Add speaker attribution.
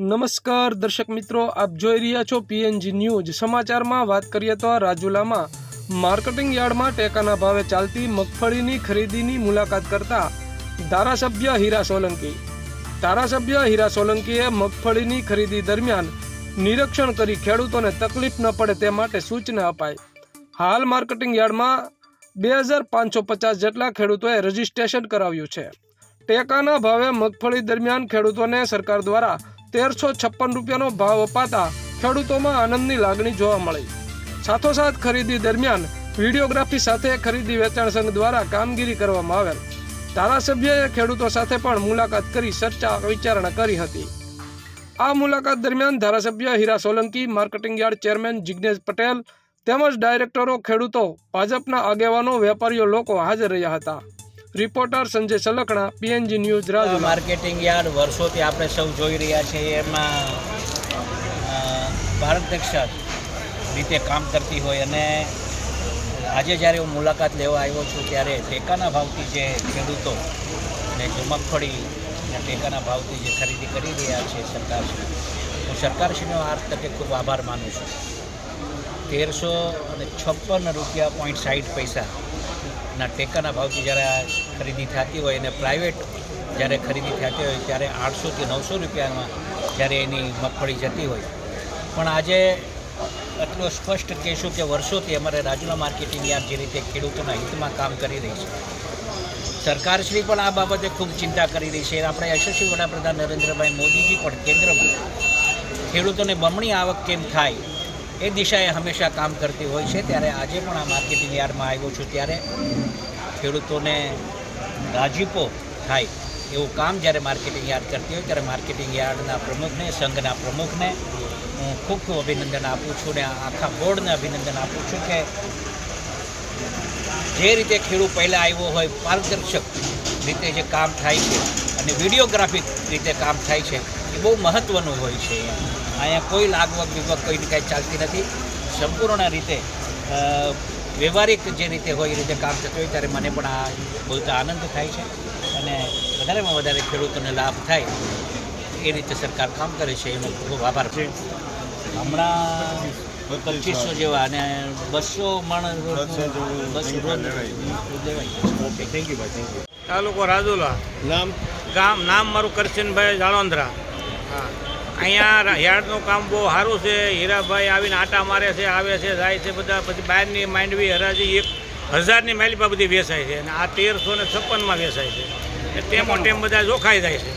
Speaker 1: નમસ્કાર દર્શક મિત્રો, આપ જોઈ રહ્યા છો પીએનજી ન્યૂઝ। સમાચારમાં વાત કરીએ તો રાજુલામાં માર્કેટિંગ યાર્ડમાં ટેકાના ભાવે ચાલતી મગફળીની ખરીદીની મુલાકાત કરતા ધારાસભ્ય હીરા સોલંકીએ મગફળીની ખરીદી દરમિયાન નિરીક્ષણ કરી ખેડૂતોને તકલીફ ન પડે તે માટે સૂચના અપાઈ। હાલ માર્કેટિંગ યાર્ડમાં 2550 જેટલા ખેડૂતોએ રજીસ્ટ્રેશન કરાવ્યું છે। ટેકાના ભાવે મગફળી દરમિયાન ખેડૂતોને સરકાર દ્વારા 1356 રૂપિયાનો ભાવ અપાતા ખેડૂતોમાં આનંદની લાગણી જોવા મળી। સાથોસાથ ખરીદી દરમિયાન વિડીયોગ્રાફી સાથે ખરીદી વેચાણ સંઘ દ્વારા કામગીરી કરવામાં આવેલ। ધારાસભ્યએ ખેડૂતો સાથે પણ મુલાકાત કરી ચર્ચા વિચારણા કરી હતી। આ મુલાકાત દરમિયાન ધારાસભ્ય Hira Solanki, marketing yard chairman Jignesh Patel તેમજ ડાયરેક્ટરો, ખેડૂતો, ભાજપના આગેવાનો, વેપારીઓ લોકો હાજર રહ્યા હતા। Reporter Sanjay Salkana, PNG news, Rajula.
Speaker 2: Marketing yard વર્ષોથી આપણે સૌ જોઈ રહ્યા છીએ, એમાં પારદર્શક રીતે કામ કરતી હોય અને આજે જ્યારે હું મુલાકાત લેવા આવ્યો છું ત્યારે ટેકાના ભાવથી જે ખેડૂતો અને જે મગફળીના ટેકાના ભાવથી જે ખરીદી કરી રહ્યા છે સરકારશ્રી, હું સરકારશ્રીનો આ તકે ખૂબ આભાર માનું છું। 1356 રૂપિયા 60 ના ટેકાના ભાવથી જ્યારે ખરીદી થતી હોય અને પ્રાઇવેટ જ્યારે ખરીદી થતી હોય ત્યારે 800 થી 900 રૂપિયામાં જ્યારે એની મગફળી જતી હોય, પણ આજે એટલું સ્પષ્ટ કહેશું કે વર્ષોથી અમારે રાજુલા માર્કેટિંગ યાર્ડ જે રીતે ખેડૂતોના હિતમાં કામ કરી રહી છે, સરકારશ્રી પણ આ બાબતે ખૂબ ચિંતા કરી રહી છે। આપણે યશસ્વી વડાપ્રધાન નરેન્દ્રભાઈ મોદીજી પણ કેન્દ્રમાં ખેડૂતોને બમણી આવક કેમ થાય એ દિશાએ હંમેશા કામ કરતી હોય છે। ત્યારે આજે પણ આ માર્કેટિંગ યાર્ડમાં આવ્યો છું ત્યારે ખેડૂતોને રાજીપો થાય એવું કામ જ્યારે માર્કેટિંગ યાર્ડ કરતી હોય ત્યારે માર્કેટિંગ યાર્ડના પ્રમુખને, સંઘના પ્રમુખને હું ખૂબ ખૂબ અભિનંદન આપું છું ને આખા બોર્ડને અભિનંદન આપું છું કે જે રીતે ખેડૂત પહેલાં આવ્યો હોય પારદર્શક રીતે જે કામ થાય છે અને વિડીયોગ્રાફિક રીતે કામ થાય છે એ બહુ મહત્ત્વનું હોય છે। અહીંયા કોઈ લાગવગ વિગવગ કોઈની કાંઈ ચાલતી નથી, સંપૂર્ણ રીતે વ્યવહારિક જે રીતે હોય એ રીતે કામ થતું હોય ત્યારે મને પણ આ બોલતા આનંદ થાય છે અને વધારેમાં વધારે ખેડૂતોને લાભ થાય એ રીતે સરકાર કામ કરે છે, એનો ખૂબ આભાર છે। હમણાં 2500 જેવા અને 200 મણ
Speaker 3: થેન્ક યુ ભાઈ, થેન્ક યુ।
Speaker 4: તાલુકો રાજુલા, નામ મારું કરશનભાઈ જાળવંદરા। હા, અહીંયા યાર્ડનું કામ બહુ સારું છે। હીરાભાઈ આવીને આટા મારે છે, આવે છે, જાય છે બધા। પછી બહારની માંડવી હરાજી 1000ની માલિપા બધી વેચાય છે અને આ 1356માં વેચાય છે, ટેમો ટેમ બધા જોખાઈ જાય છે।